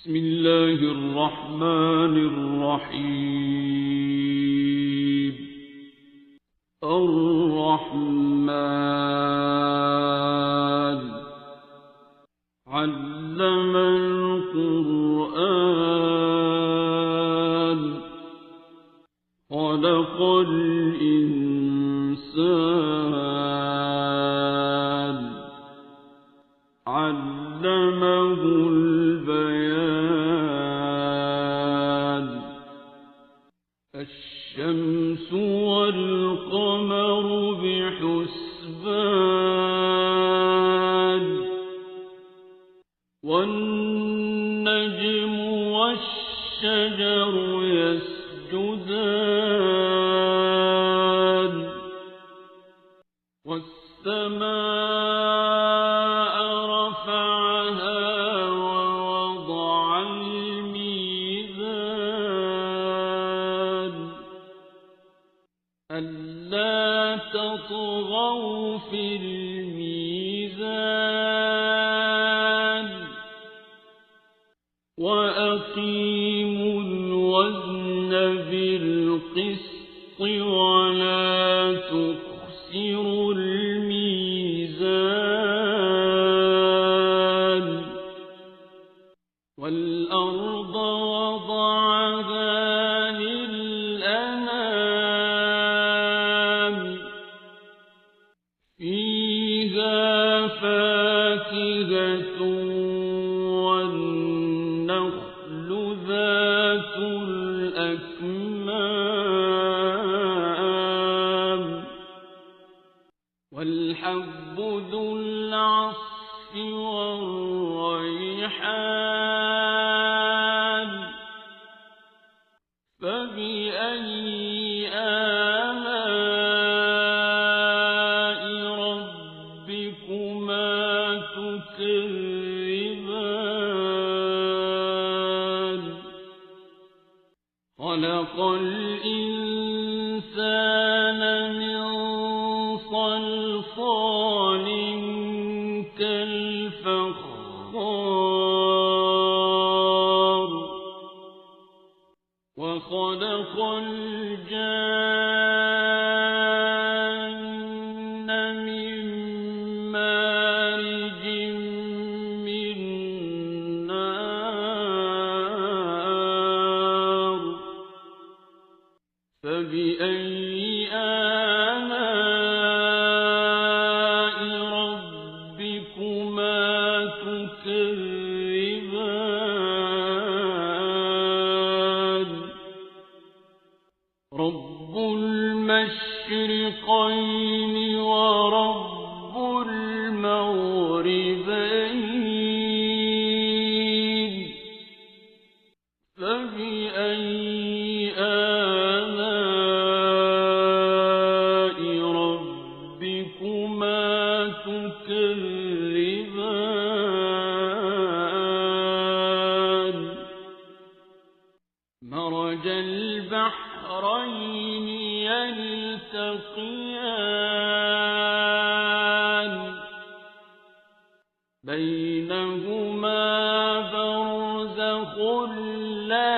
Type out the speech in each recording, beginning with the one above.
بسم الله الرحمن الرحيم. الرحمن علم القرآن خلق الإنسان علمه البيان. الشمس والقمر بحسبان والنجم والشجر يسجدان والسماء رفعها ووضع الميزان ألا تطغوا في الميزان وأقيموا الوزن بالقسط ولا تخسروا الميزان. والأرض وضعها للأنام فيها فاكهة والنخل ذات الأكمام والحب ذو العصف والريحان. فبأي آلاء ربكما تكذبان. خلق الإنسان من صلصال كالفخار وخلق الجان من مارج من نار. فبأي آلاء ربكما تكذبان. رب المشرقين ورب المغربين. فبأي آلاء ربكما تكذبان. مرج البحرين يلتقيان بينهما برزخ لا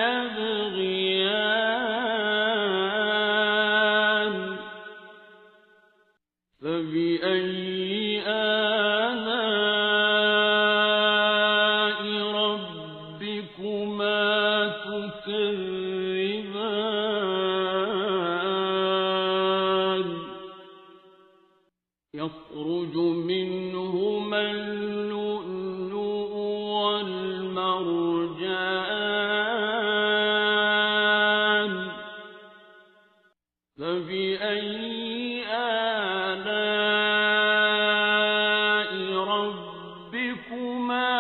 يبغيان. فبأي آلاء ربكما تكذبان. يخرج منهما اللؤلؤ والمرجان. فبأي آلاء ربكما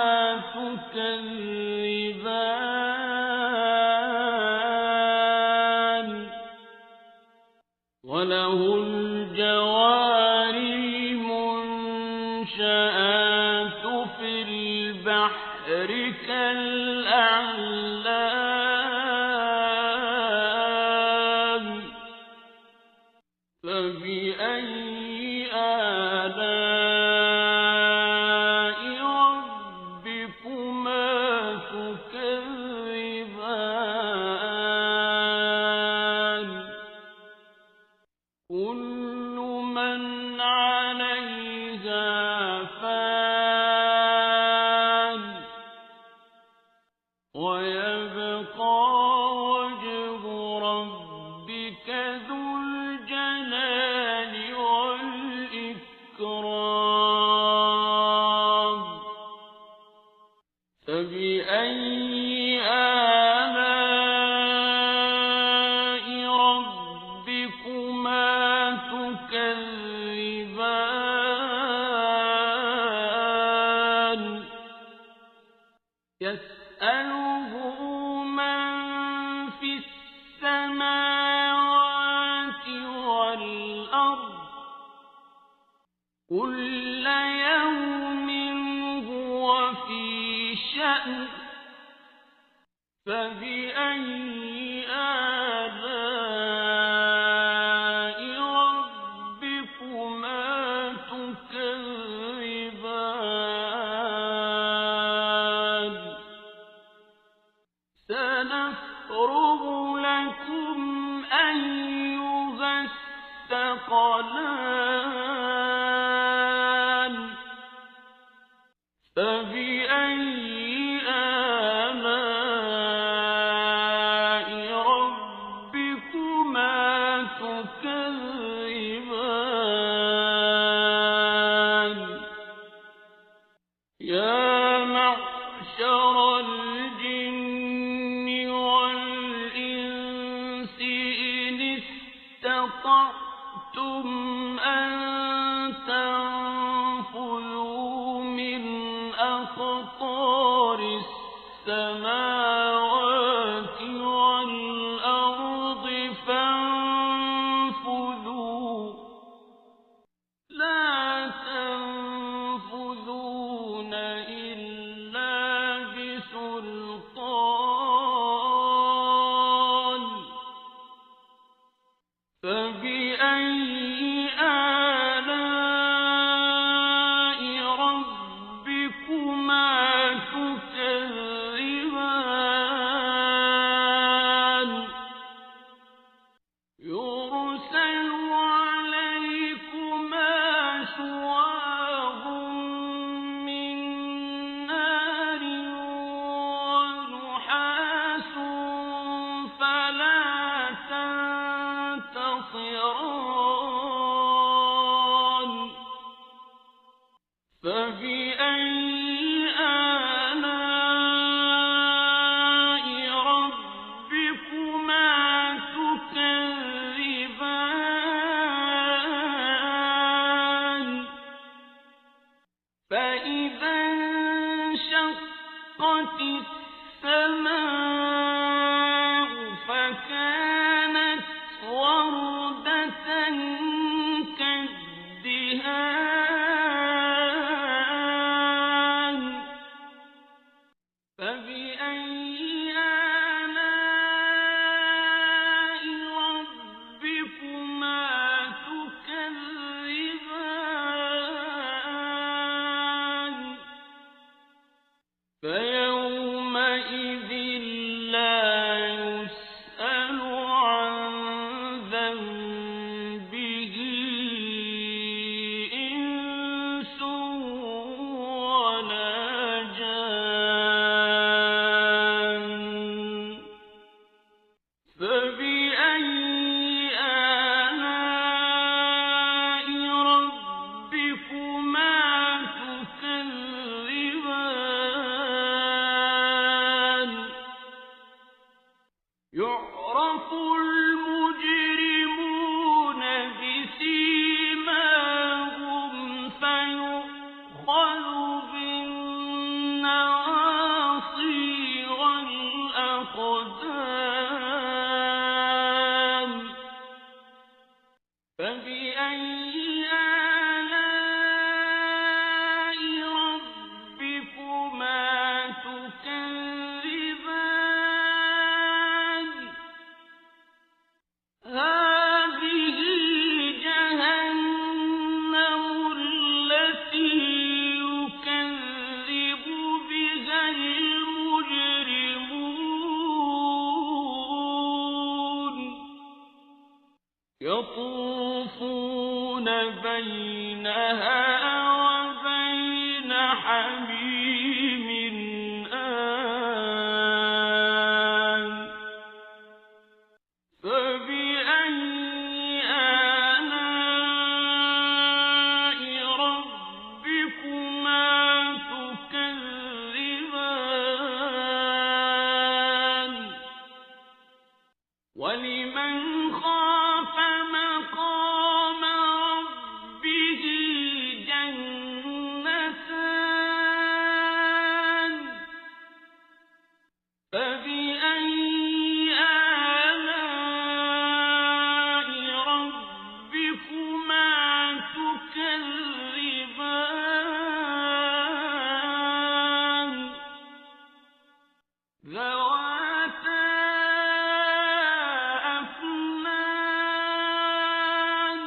تكذبان. وله الجوار المنشآت في البحر كالأعلام. فبأي آلاء ربكما تكذبان. ويبقى وجه ربك ذو الجلال والإكرام فبأي آلاء ربكما تكذبان يسأله من في السماوات والأرض كل يوم هو في شأن فبأي آلاء ربكما تكذبان سنفرغ لكم أيها الثقلان فبأي آلاء ربكما تكذبان يا معشر الجن والإنس إن استطعتم أن تنفذوا من أقطار السماوات والأرض فانفذوا لا تنفذون إلا بسلطان فبأي آلاء ربكما تكذبان يرسل عليكما شواظ من نار ونحاس فلا تنتصران فبأي آلاء ربكما تكذبان فإذا انشقت السماء فكانت وردة كالدهان فبأي آلاء ربكما تكذبان فيومئذ لا يسأل عن ذنبه إنس ولا جان فبأي آلاء ربكما تكذبان يعرف المجرمون بسيماهم فيؤخذ بالنواصي والأقدام فبأي آلاء ربكما تكذبان هذه جهنم التي يكذب بها المجرمون يطوفون بينها وبين حميم آن فبأي آلاء ربكما تكذبان ذواتا أفنان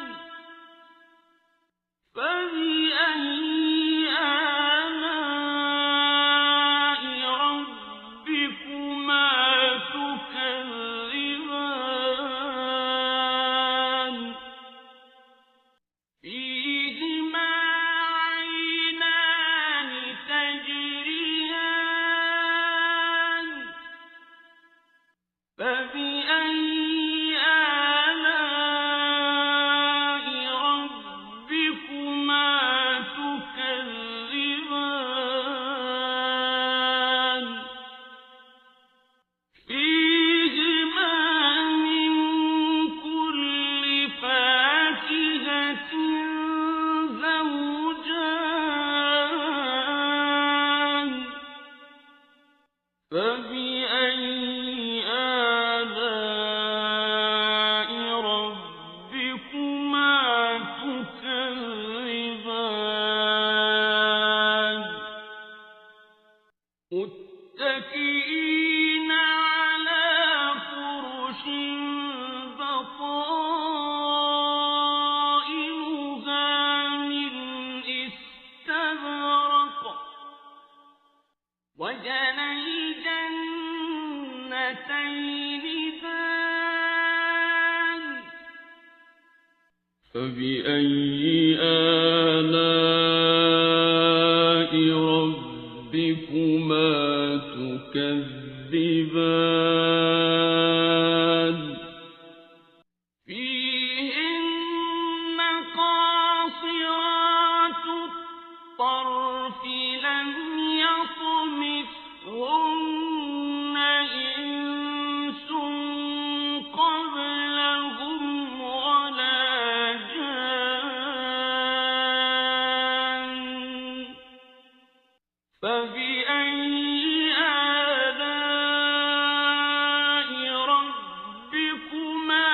فبأي آلاء ربكما تكذبان فيهما عينان تجريان فبأي آلاء ربكما تكذبان فيهما من كل فاكهة زوجان فبأي آلاء ربكما تكذبان متكئين على فرش بطائنها من استبرق وجنى الجنتين دان فبأي آلاء ربكما تكذبان فيهن قاصرات الطرف لم يطمثهن إنس قبلهم ولا جان فبأي آلاء ربكما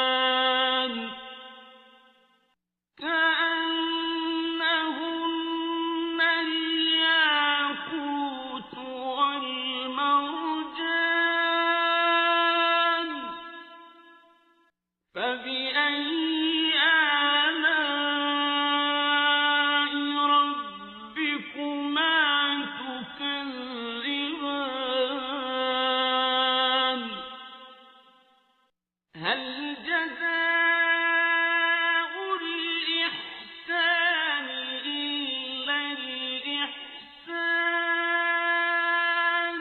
تكذبان كأنهن الياقوت والمرجان فبأي آلاء ربكما تكذبان هل جزاء الإحسان إلا الإحسان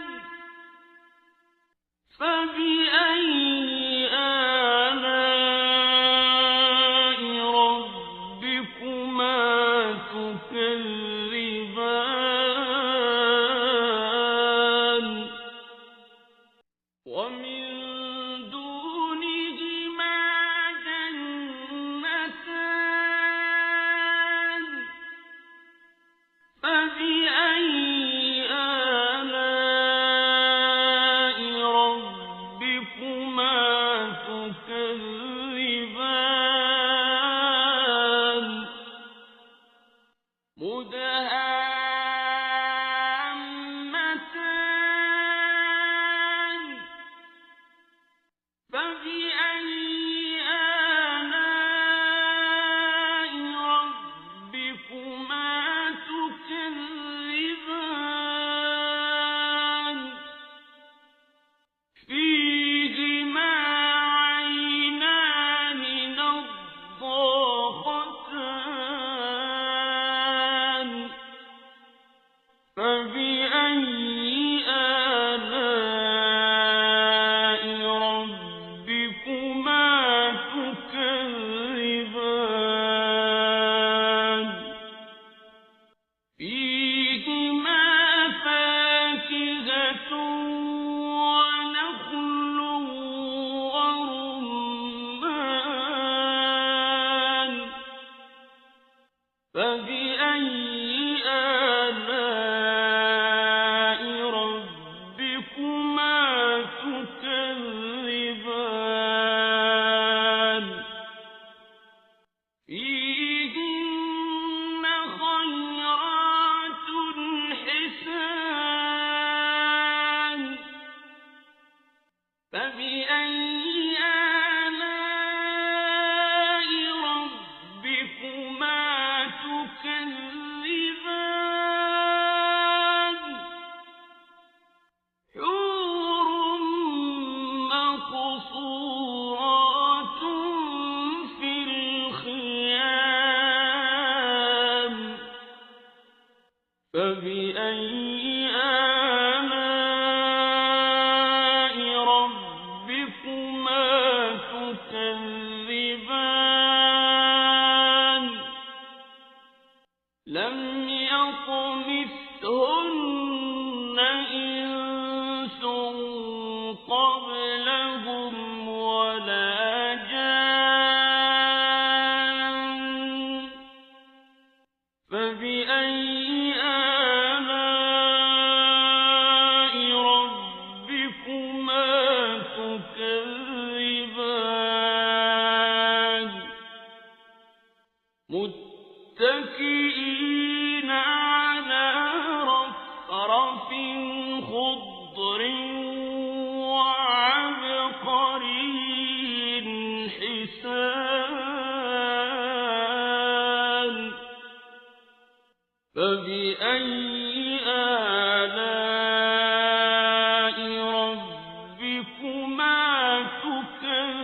فبأي آلاء ربكما تكذبان ومن دونهما جنتان فبأي آلاء ربكما تكذبان مدهامتان فبأي آلاء ربكما تكذبان فيهما عينان نضاختان فبأي آلاء ربكما تكذبان لم يطمثهن إنس قبلهم ولا جان فبأي آلاء ربكما تكذبان متكئين على رفرف خضر وعبقري حسان فبأي آلاء ربكما تكذبان